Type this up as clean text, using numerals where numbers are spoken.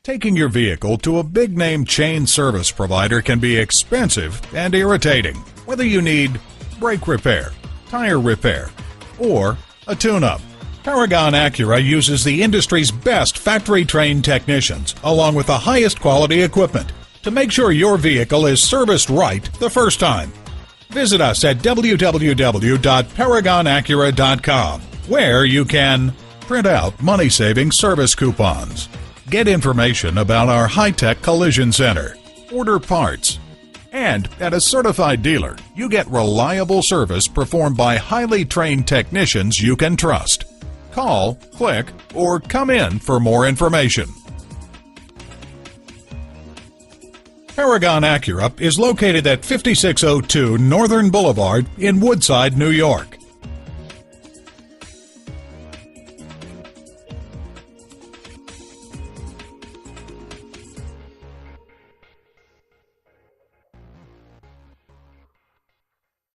Taking your vehicle to a big-name chain service provider can be expensive and irritating. Whether you need brake repair, tire repair, or a tune-up, Paragon Acura uses the industry's best factory-trained technicians along with the highest quality equipment to make sure your vehicle is serviced right the first time. Visit us at www.paragonacura.com, where you can print out money-saving service coupons, get information about our high-tech collision center, order parts, and at a certified dealer, you get reliable service performed by highly trained technicians you can trust. Call, click, or come in for more information. Paragon Acura is located at 5602 Northern Boulevard in Woodside, New York.